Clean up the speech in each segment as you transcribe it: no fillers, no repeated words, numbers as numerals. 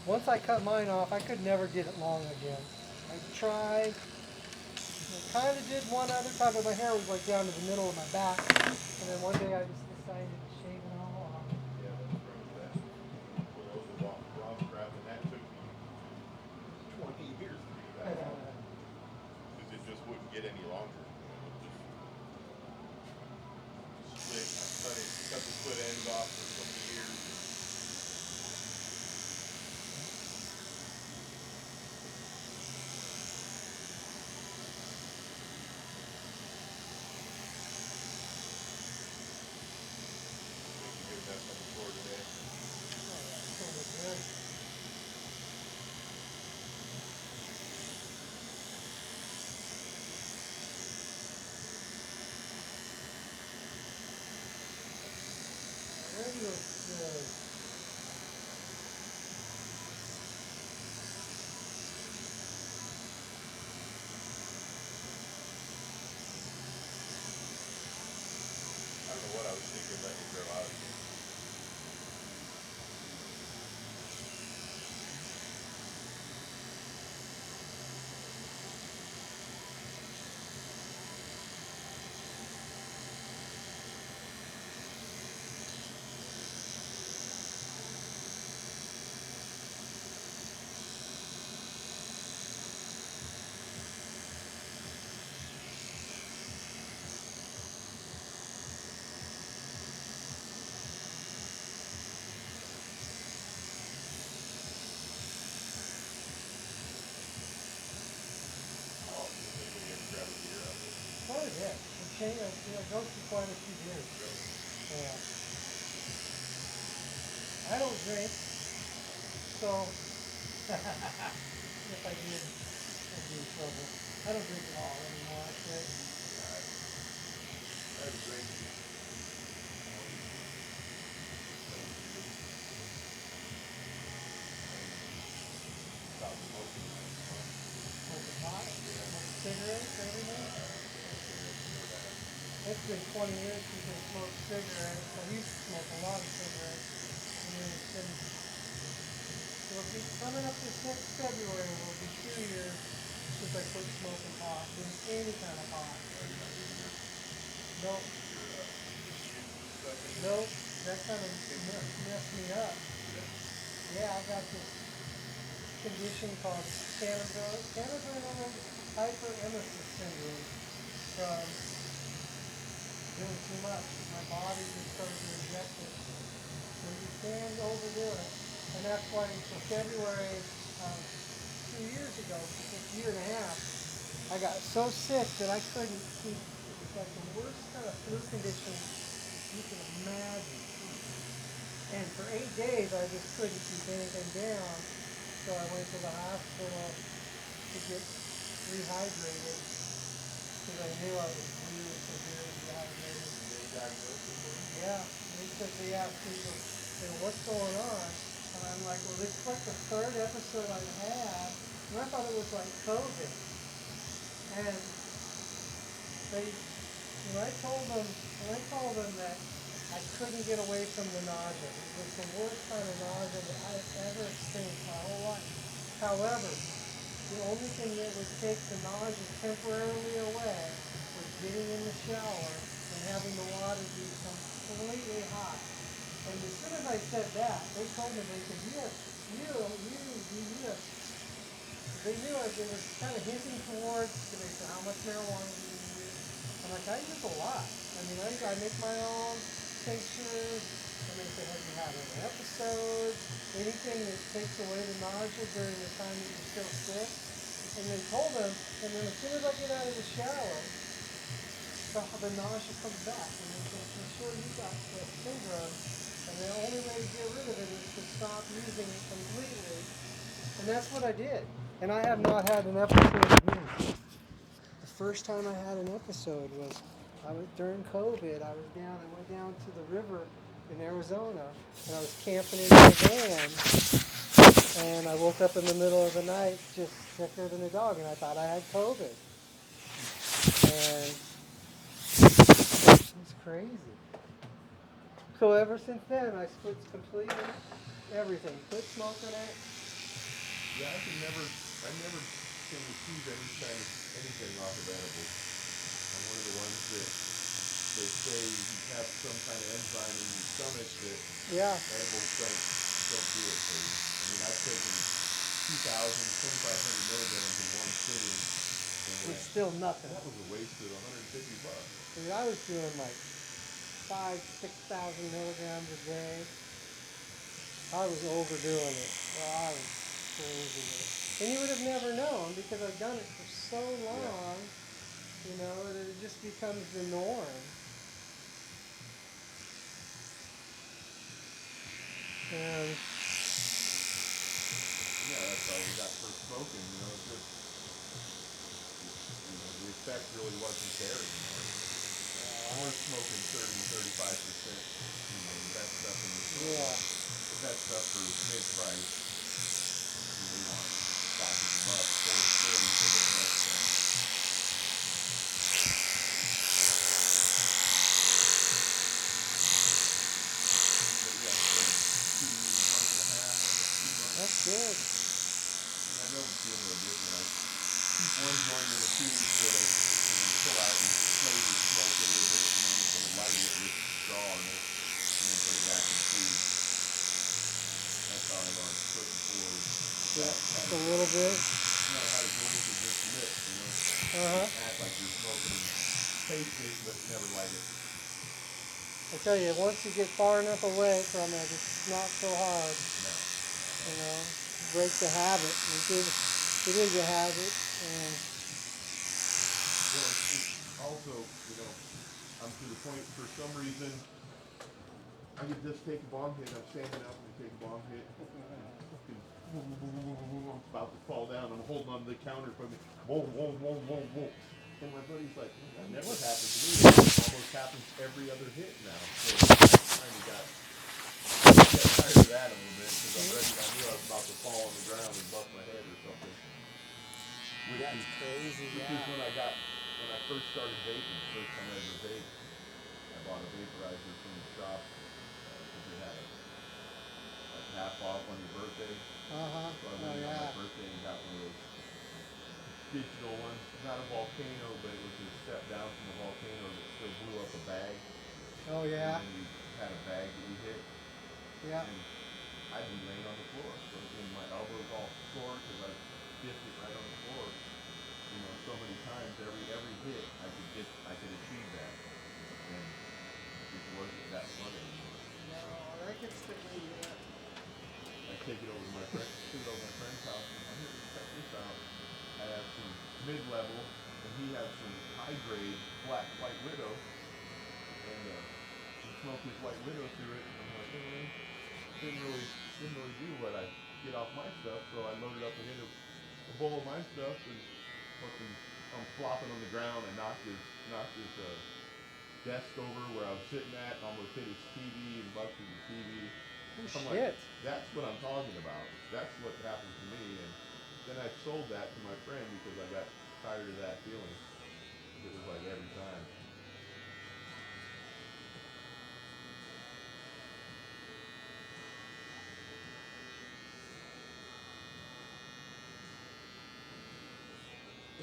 once I cut mine off, I could never get it long again. I tried. I kind of did one other time, but my hair was like down to the middle of my back. And then one day I just decided to shave it all off. Yeah, that's probably best. Well, those are Rob crap, and that took me 20 years to do that. Because it just wouldn't get any longer. It would just split. I cut the split ends off for so many years. Making good mess on the floor today. Oh, that's totally good. Already looks good. I don't know what I was thinking letting it grow out again. Oh, maybe we have to grab a beer out there. Quite a bit. It goes for quite a few years. Really? Yeah. I don't drink, so if I did, I'd be in trouble. I don't drink at all anymore, actually. Yeah, I had a drink. Stop smoking last month. Smoke a pot, Yeah. smoke cigarettes, everything. No cigarettes before that. It's been 20 years since I smoked cigarettes. I used to smoke a lot of cigarettes. And then it's been, it'll be coming up this next February, it will be 2 years since I quit smoking pot, doing any kind of pot. Oh, you're not doing your Nope, stuff anymore? nope, that kind of messed me up. Yeah, I got this condition called cannabinoid hyperemesis syndrome from doing too much. My body just started to reject it. So you can't overdo it. And that's why for February 2 years ago, a year and a half, I got so sick that I couldn't keep, it was like the worst kind of flu condition you can imagine. And for 8 days, I just couldn't keep anything down. So I went to the hospital to get rehydrated because I knew I was really severely dehydrated. They diagnosed you with it? Yeah, they said they asked people, what's going on? And I'm like, well, this is like the third episode I've had, and I thought it was like COVID. And when I told them that I couldn't get away from the nausea. It was the worst kind of nausea that I've ever experienced my whole life. However, the only thing that would take the nausea temporarily away was getting in the shower and having the water be completely hot. And as soon as I said that, they told me, they said, yes, they knew it was kind of hinting towards, they said, how much marijuana do you use? I'm like, I use a lot. I mean, I make my own tinctures. And they said, have you had an episode? Anything that takes away the nausea during the time that you're still sick? And they told them, and then as soon as I get out of the shower, the nausea comes back. And they said, for sure you got the syndrome. And the only way to get rid of it is to stop using it completely. And that's what I did. And I have not had an episode again. The first time I had an episode was during COVID. I went down to the river in Arizona, and I was camping in my van, and I woke up in the middle of the night just sicker than a dog, and I thought I had COVID. And it's crazy. So ever since then, I quit completely everything. Quit smoking it, Yeah, I never can receive any kind of anything off of edibles. I'm one of the ones that they say you have some kind of enzyme in your stomach that Yeah. edibles don't do it for you. I mean, I've taken 2,000, 2,500 milligrams in one sitting, and It's still nothing. that was a waste of $150. I mean, I was doing like 6,000 milligrams a day. I was overdoing it. Well, I was crazy with it. And you would have never known because I've done it for so Yeah. long, you know, that it just becomes the norm. And Yeah, that's how we got for smoking. You know, it's just the effect really wasn't there anymore. And we're smoking 30, 35%. You know, the best stuff in the store. yeah, The best stuff for mid price. You know, you want stocking them up, 40 for the best stuff. But yeah, it's been 2 months and a half, 2 months. that's good. And I don't feel no different. I keep one joint in the tube that'll, pull out and flavor smoke it a little bit, and then I'm gonna light it with straw in it, and then put it back in the tube. That's how I was putting forward. Yeah, Had just a a little bit. had a joint that just lit, Uh-huh. act like you're smoking and taste it, but never light it. I tell you, once you get far enough away from it, it's not so hard. No. You know, break the habit. It is a habit. And Well, it's also, I'm to the point for some reason I could just take a bong hit. I'm standing up and take a bong hit. Fucking, I'm about to fall down. I'm holding on to the counter from me. Whoa, whoa, whoa, whoa, whoa. And my buddy's like, that never happened to me. It almost happens every other hit now. So I kind of got tired of that a little bit because I knew I was about to fall on the ground and bust my head or something. that's crazy. Which Yeah. is when I first started vaping, the first time I ever vaped, I bought a vaporizer from the shop because they had like half off on your birthday. Uh-huh. So I Oh, went on yeah. my birthday and got one of those digital ones. Not a volcano, but it was a step down from the volcano that still blew up a bag. Oh, yeah. And then you had a bag that you hit. Yeah. And I'd be laying on the floor. So my elbows all sore because I dipped it right on the floor. So many times, every hit, I could achieve that. And it wasn't that fun anymore. No, that gets to me. I take it over to my friend's house, and I'm here, check this out. I have some mid-level, and he has some high-grade black White Widow, and he smoked his White Widow through it, and I'm like, didn't really do what I get off my stuff, so I loaded up and hit a bowl of my stuff, and fucking, I'm flopping on the ground. I knocked his desk over where I was sitting at, and almost hit his TV and busted the TV. Oh, I'm shit. like, that's what I'm talking about. That's what happened to me, and then I sold that to my friend because I got tired of that feeling. It was like every time.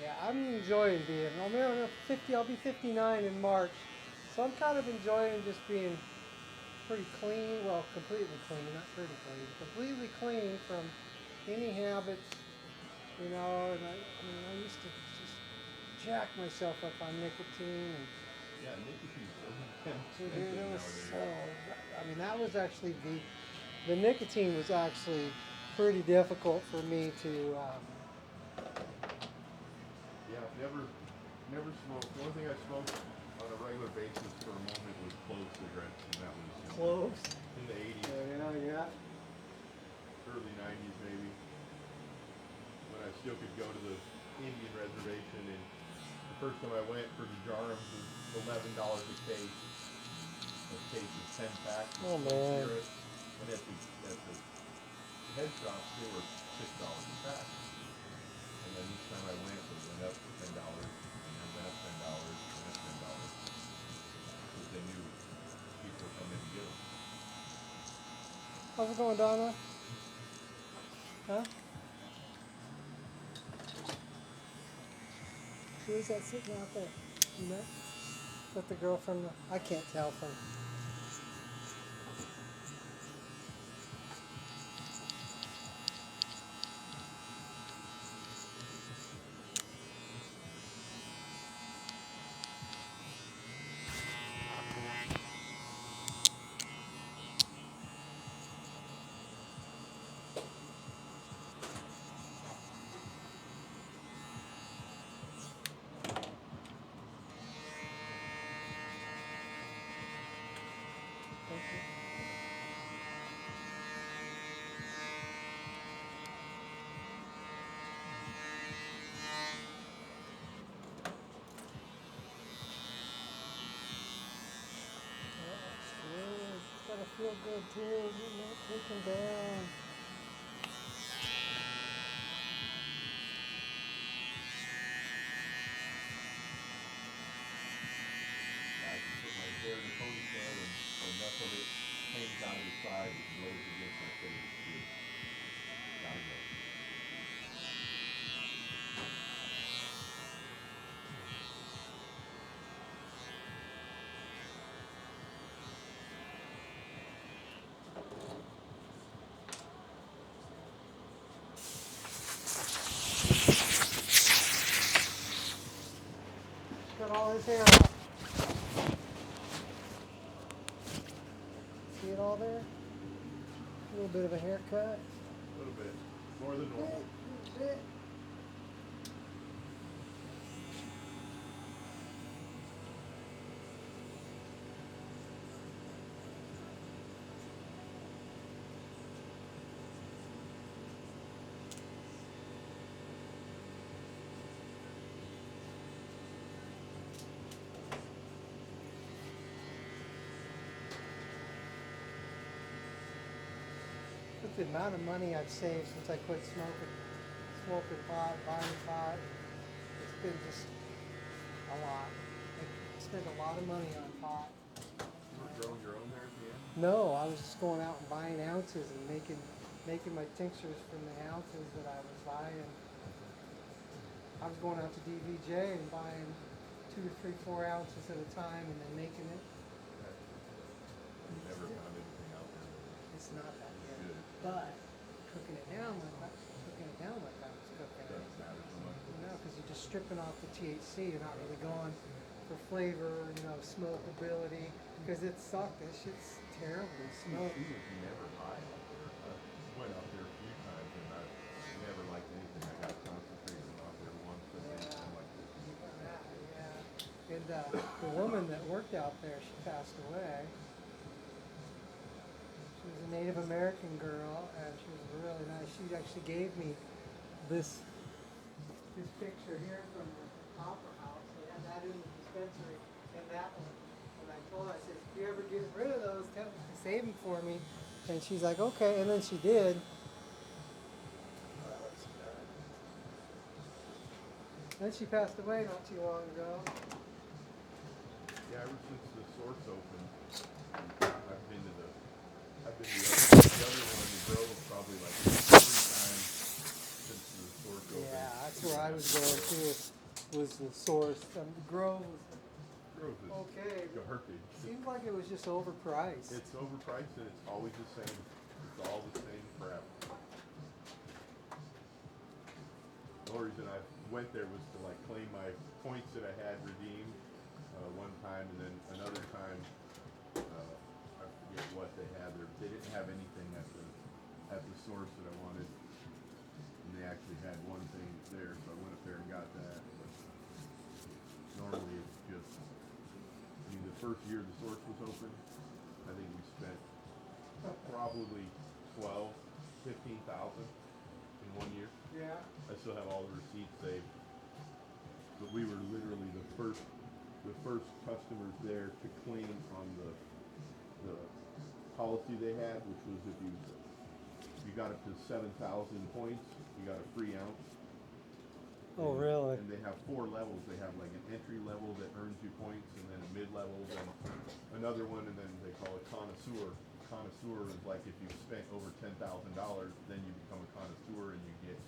Yeah, I'm enjoying being. I'll be 59 in March, so I'm kind of enjoying just being pretty clean. Well, completely clean, not pretty clean. Completely clean from any habits, you know. And I used to just jack myself up on nicotine and. Yeah, nicotine's so damn Dude, expensive it was nowadays. so. I mean, that was actually the nicotine was actually pretty difficult for me to. Yeah, never smoked. The only thing I smoked on a regular basis for a moment was clove cigarettes, and that was Close. in the 80s, Yeah. early 90s maybe, when I still could go to the Indian reservation, and the first time I went for the jars was $11 a case. A case of 10 packs of Oh, clove man. cigarettes, and at the head shops they were $6 a pack. And then each time I went, it went up to $10, and then went up $10, and then $10, because they knew people would come in and get them. How's it going, Donna? Huh? Who is that sitting out there? You know? Is that the girl from the... I can't tell from... Gotta feel good too, you know, taken down. I can put my hair in a ponytail and enough of it hangs out of the side and blows against my face. It's good. Gotta go. Got all his hair off. See it all there? A little bit of a haircut. A little bit. More than normal. A bit. With the amount of money I've saved since I quit smoking pot, buying pot, it's been just a lot. I spent a lot of money on pot. You were growing your own hair at the end? No, I was just going out and buying ounces and making my tinctures from the ounces that I was buying. I was going out to DVJ and buying 2 to 3, 4 ounces at a time and then making it. You never found anything out there. It's not that good. Good. But cooking it down like I was cooking it. It doesn't matter so much. No, because you're just stripping off the THC. You're not really going for flavor, you know, smokability. Because it sucked. That shit's terribly smoked. Even if you never high out there, I went out there a few times and I never liked anything. I got concentrated out there once and then I'm like, Yeah. And the woman that worked out there, she passed away. She was a Native American girl, and she was really nice. She actually gave me this picture here from the Opera House. They had that in the dispensary, and that one. And I told her, I said, if you ever get rid of those, save them for me. And she's like, okay. And then she did. Then she passed away not too long ago. yeah, ever since the source opened, I've been to the other one, the Grove, probably like 3 times since the source opened. Yeah, that's where I was going to. Was the source. The Grove was Grove is okay. garbage. Seemed like it was just overpriced. It's overpriced and it's always the same. It's all the same crap. The only reason I went there was to like claim my points that I had redeemed one time, and then another time I forget what they had there. They didn't have anything at the source that I wanted, and they actually had one thing there, so I went up there and got that. But normally it's just, I mean, the first year the source was open, I think we spent probably 15,000 in 1 year. Yeah. I still have all the receipts saved. But we were literally the first customers there to claim on the policy they had, which was if you got up to 7,000 points, you got a free ounce. Oh, really? And they have 4 levels. They have like an entry level that earns you points, and then a mid level, then another one, and then they call it connoisseur. Connoisseur is like if you've spent over $10,000, then you become a connoisseur and you get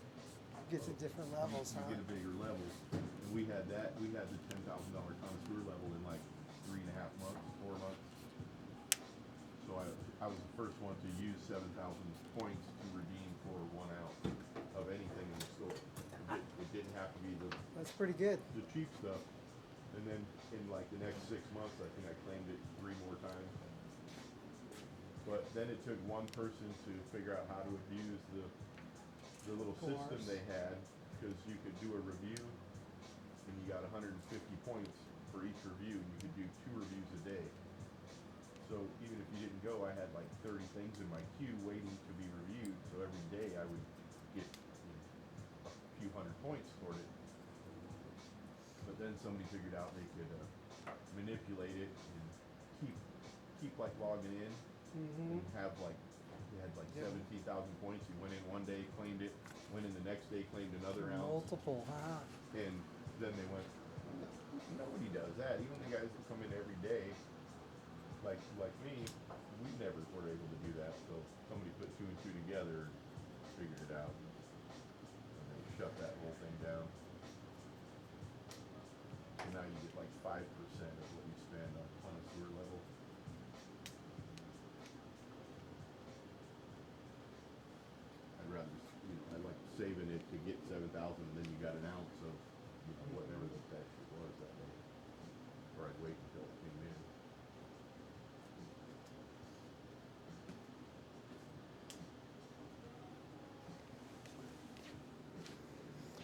Get to different levels, you huh? get a bigger level. And And we had that. We had the $10,000 connoisseur level in like 3.5 months, 4 months. So I was the first one to use 7,000 points to redeem for 1 ounce of anything in the store. It didn't have to be That's pretty good. the cheap stuff. And then in like the next 6 months, I think I claimed it 3 more times. But then it took one person to figure out how to abuse the little system they had, because you could do a review and you got 150 points for each review, and you could do 2 reviews a day. So even if you didn't go, I had like 30 things in my queue waiting to be reviewed. So every day I would get a few hundred points toward it. But then somebody figured out they could manipulate it and keep like logging in and have like, you had like 17,000 points. You went in one day, claimed it, went in the next day, claimed another ounce. Multiple, huh? And then they went, nobody does that. Even the guys that come in every day, like me, we never were able to do that. So somebody put 2 and 2 together and figured it out. And they shut that whole thing down. And now you get like 5% of what you spend on connoisseur level. I'd rather just, I like saving it to get 7,000, and then you got an ounce of whatever the that shit was that day. Or I'd wait until it came in.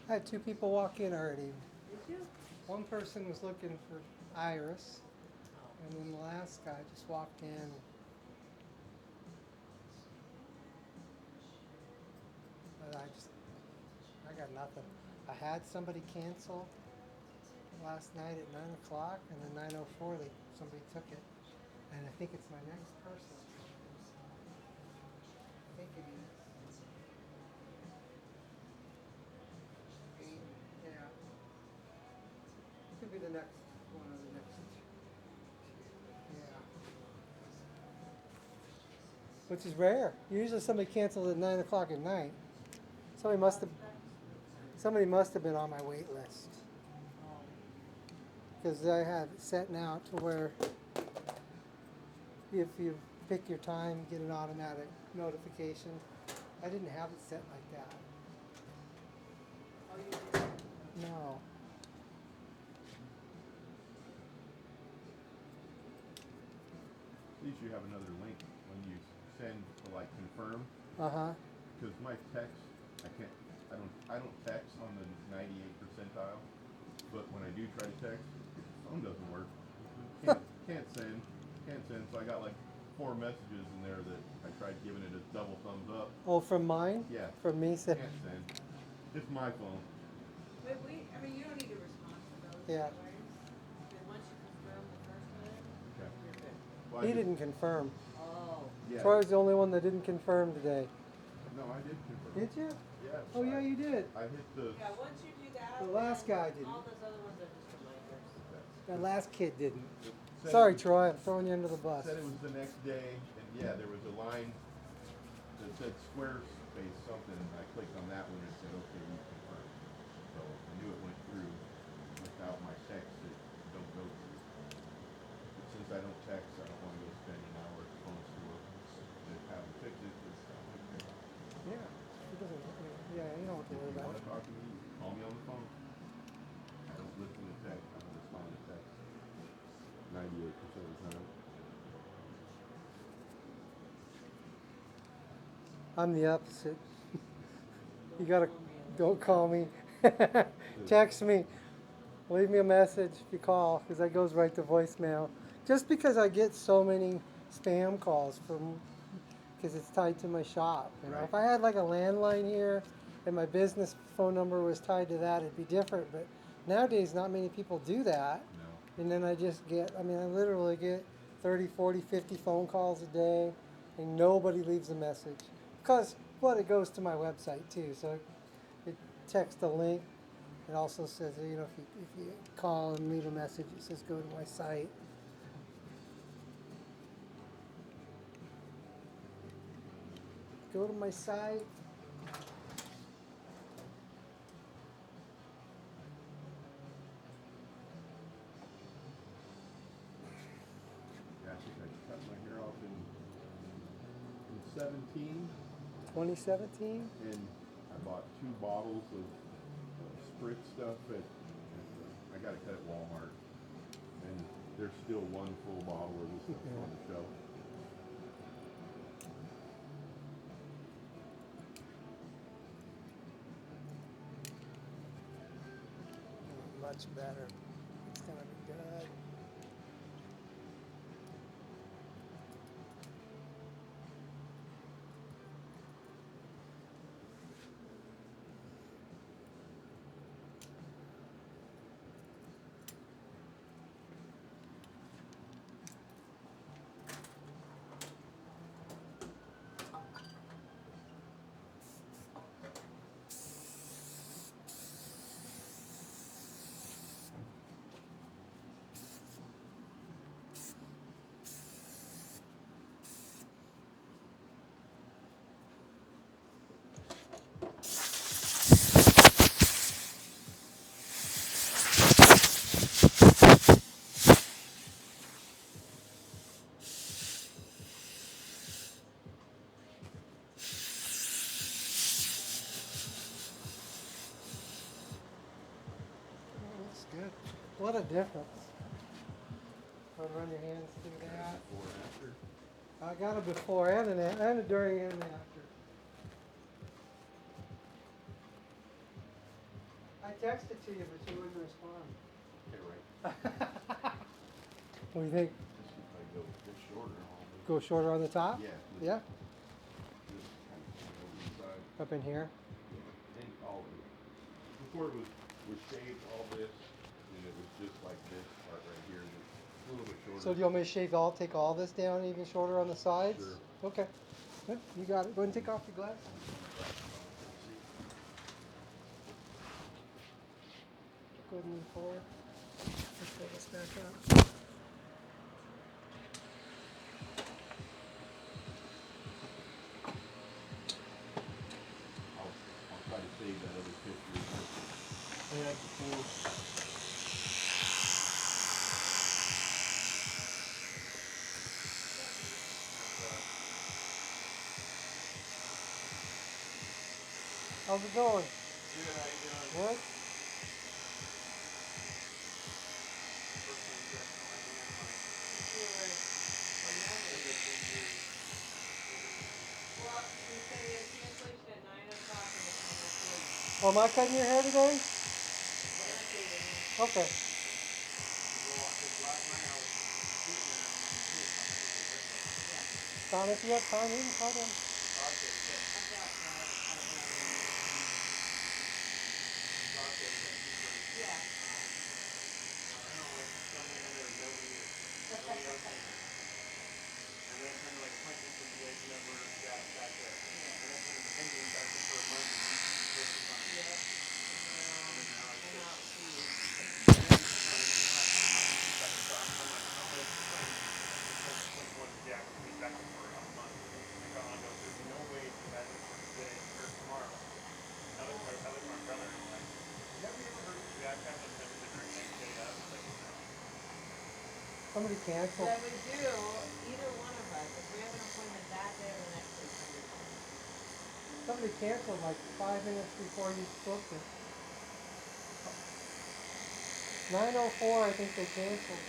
I had 2 people walk in already. Did you? One person was looking for Iris, and then the last guy just walked in. But I got nothing. I had somebody cancel last night at 9 o'clock, and then 9:04 somebody took it. And I think it's my next person. I think it is. Yeah. It could be the next one or the next. Yeah. Which is rare. Usually somebody cancels at 9 o'clock at night. Somebody must have been on my wait list. Because I have it set now to where if you pick your time, you get an automatic notification. I didn't have it set like that. Oh, you did? No. At least you have another link when you send to like confirm. Uh-huh. Because my text, I don't text on the 98th percentile, but when I do try to text, the phone doesn't work. Can't send. So I got like 4 messages in there that I tried giving it a double thumbs up. Oh, from mine? Yeah. From me? Can't send. It's my phone. But I mean, you don't need to respond to those. Yeah. Anyways. Because once you confirm the first one, Okay. you're good. Well, He didn't confirm. Oh. Yeah. Troy's the only one that didn't confirm today. No, I did confirm. Did you? Yeah. Oh, yeah, you did. I hit the. Yeah, once you do that, The last then guy didn't. all those other ones are just reminders. That last kid didn't. Said Sorry, it was- Troy. I'm throwing you under the bus. Said it was the next day, and yeah, there was a line that said Squarespace something, and I clicked on that one and it said, okay, you confirmed. So I knew it went through without my text, it don't go through. But since I don't text, I don't want to go spending hours at the phone store to have them fix it. Okay. Yeah. He doesn't. Yeah, you don't have to If worry you about want it. to talk to me, call me on the phone. I don't listen to text, I don't respond to text. 98% of the time. I'm the opposite. You gotta, don't call me. Text me. Leave me a message if you call, because that goes right to voicemail. Just because I get so many spam calls from, because it's tied to my shop. You know, Right. if I had like a landline here and my business phone number was tied to that, it'd be different. But nowadays, not many people do that. No. And then I just get, I literally get 30, 40, 50 phone calls a day, and nobody leaves a message. Because, well, it goes to my website too. So it texts a link. It also says, you know, if you call and leave a message, it says go to my site. Go to my site. 2017, 2017? and I bought 2 bottles of spritz stuff I got it cut at Walmart, and there's still 1 full bottle of this stuff on the shelf. Much better. It's gonna be good. Looks good. What a difference. Run your hands through that. Before and after. I got a before and a during and an after. I texted to you, but you wouldn't respond. Okay, right. What do you think? Just if I go a bit shorter, I'll Go shorter on the top? Yeah. Yeah? Just kind of over the side. Up in here? And all of it. Before it was shaved, all this, and it was just like this part right here, just a little bit shorter. So do you want me to take all this down even shorter on the sides? Sure. Okay. Good. You got it. Go ahead and take off your glass. Go ahead and move forward. Let's pull this back up. I'll try to save that other picture I had before. How's it going? Good, how you doing? Good? First thing check on my hand, You were, well, you say you have cancellation at 9 o'clock and it's 9:40. Oh, am I cutting your hair today? That's it. Okay. well, because last night I was shooting and I'm like, hey, how much is it? Yeah. Don, if you have time, you can cut him. Okay, good. I've got, Okay, thank you for, yeah. I don't know, like somewhere in there, nobody else in there. And then kind of like point information that we're back there. And then kind of ending back to for a month and you supposed to find. Yep. And then now it's I'm just, out to you. and then, now I find my feet back, so I'm like, I'm gonna try and like one Jack to be back for a month. Like, oh, no, there's no way to back up for today or tomorrow. I look at my brother and I'm like, have you ever heard of Jack having a the very next day up? It's like, no. Somebody canceled. Yeah, we do, either one of us, if we have an appointment that day or the next day, somebody calls. Somebody canceled like 5 minutes before you booked it. 9:04, I think they canceled.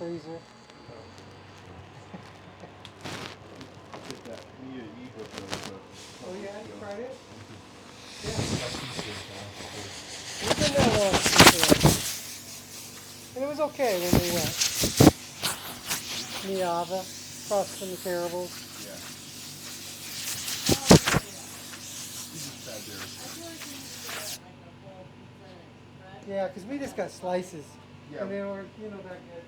freezer. Get that Mia ebook that was Oh yeah, you tried it? I piece it We've been there once before. And it was okay when we went. Miava, across from the Terribles. Yeah. You just sat there. I feel like we need to get like a whole pizza and bread. Yeah, because we just got slices. Yeah. And they were, that good.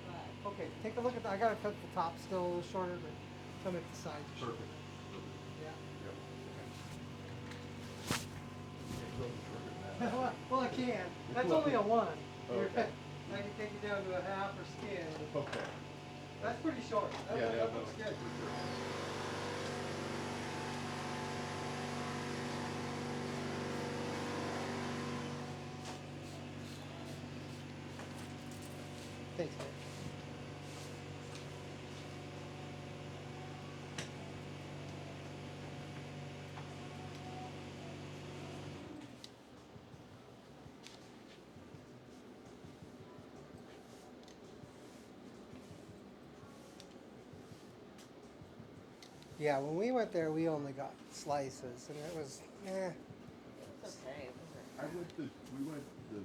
Okay, take a look at I gotta cut the top still a little shorter, but some at the sides. are short. Perfect. Yeah. Yep. Can't go any shorter than that. Well, I can. That's Well, only a one. okay. I can take it down to a half or skin. Okay. That's pretty short. That, Yeah, that no, looks for good. sure. Thanks, man. Yeah, when we went there, we only got slices, and it was, It's okay. It wasn't. We went the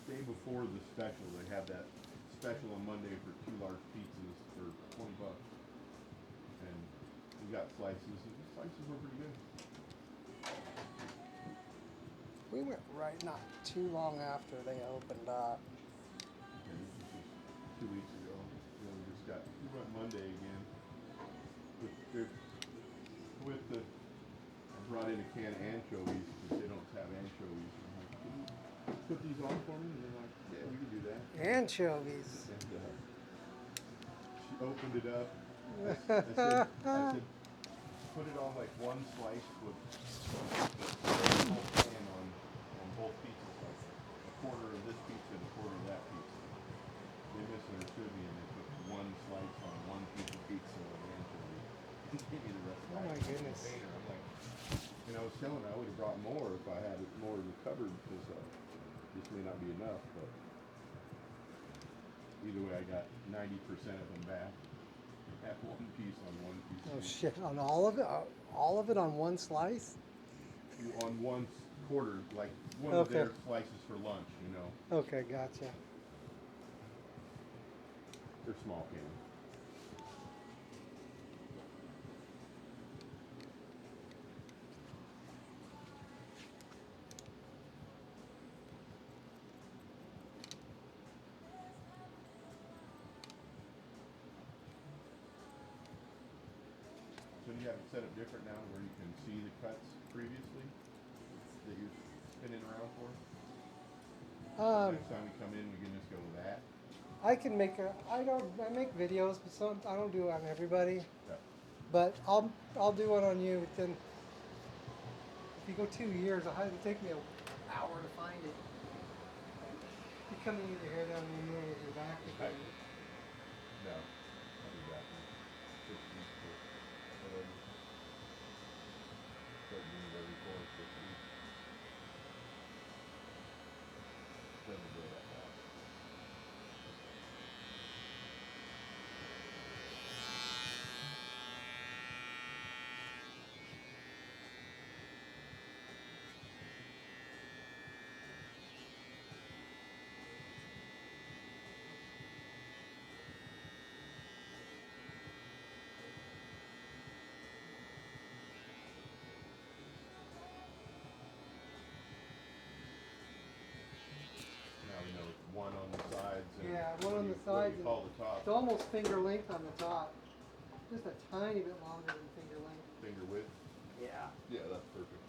day before the special. They had that special on Monday for 2 large pizzas for $20. And we got slices, and the slices were pretty good. we went right not too long after they opened up. Okay, this was just 2 weeks ago. We went Monday again. I brought in a can of anchovies because they don't have anchovies. I'm like, can you put these on for me? And they're like, yeah, we can do that. Anchovies. And she opened it up. I said, put it on like one slice with the whole pan on both pizzas, like a quarter of this pizza and a quarter of that pizza. They misunderstood me and they put one slice on one piece of pizza with anchovy. And gave me the rest of Oh that my goodness. container. I'm like, I was telling her I would have brought more if I had it more in the cupboard because this may not be enough, but either way I got 90% of them back. Have one piece on one piece. Oh shit! On all of it? All of it on one slice? On one quarter, like one of Okay. their slices for lunch, Okay, gotcha. They're small cans. So you have it set up different now where you can see the cuts previously that you're spinning around for? Next time we come in, we can just go with that. I can make I make videos, but I don't do it on everybody. Yeah. But I'll do one on you. Then if you go 2 years, it'll take me an hour to find it. You come in with your hair down in the middle of your back. Right. No. I'll do that. 15 for whatever. 13 every 4, 15. Doesn't go that fast. Now we know it's one on the sides. And Yeah, one on the what sides. do you call the top? It's almost finger length on the top. Just a tiny bit longer than finger length. Finger width. Yeah. Yeah, that's perfect.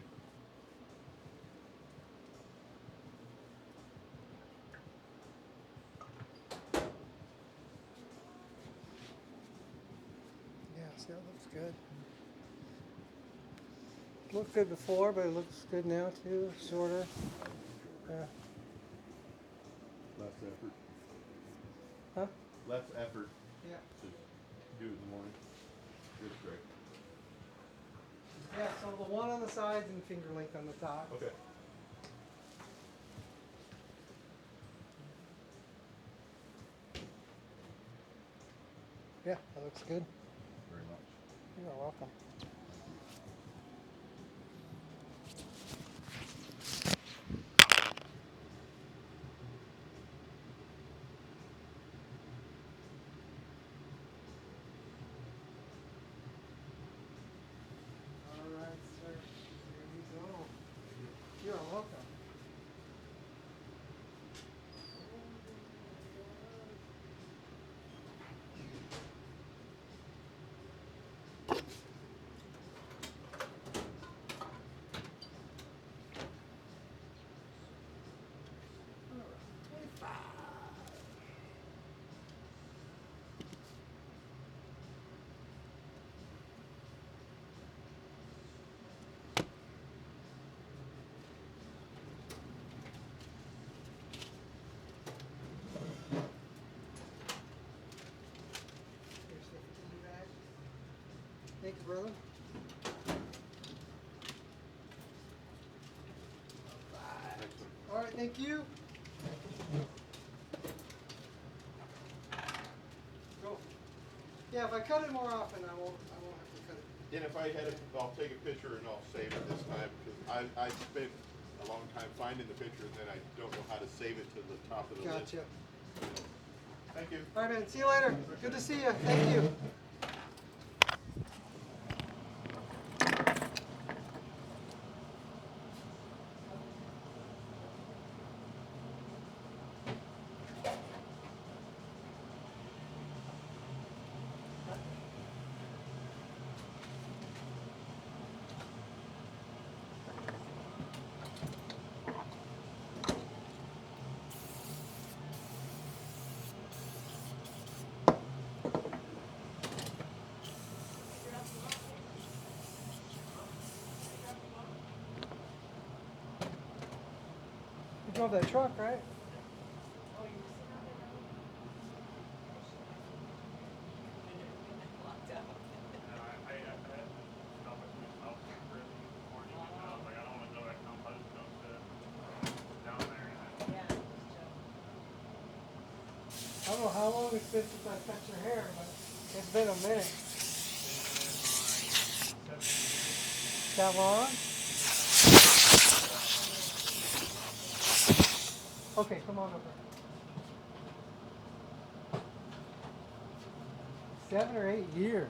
Yeah, see, that looks good. Looked good before, but it looks good now too. Shorter. Yeah. Less effort. Huh? Less effort Yeah. to do it in the morning. It's great. Yeah, so the one on the sides and finger length on the top. Okay. Yeah, that looks good. Very much. You're welcome. All right, sir. Here we go. You're welcome. Here's the tea bag. Thank you, brother. All right, thank you. Go. Yeah, if I cut it more often, I won't have to cut it. And if I had it, I'll take a picture and I'll save it this time, because I spent a long time finding the picture and then I don't know how to save it to the top of the list. Gotcha. Thank you. All right, man. See you later. Good to see you. Thank you. You drove that truck, right? Oh, you were sitting out there now? Locked up. I had to stop at my house early in the morning, and I was like, I don't want to go back home. I just go down there. And Yeah, just chill. I don't know how long it's been since I cut your hair, but it's been a minute. That long? Okay, come on over. 7 or 8 years.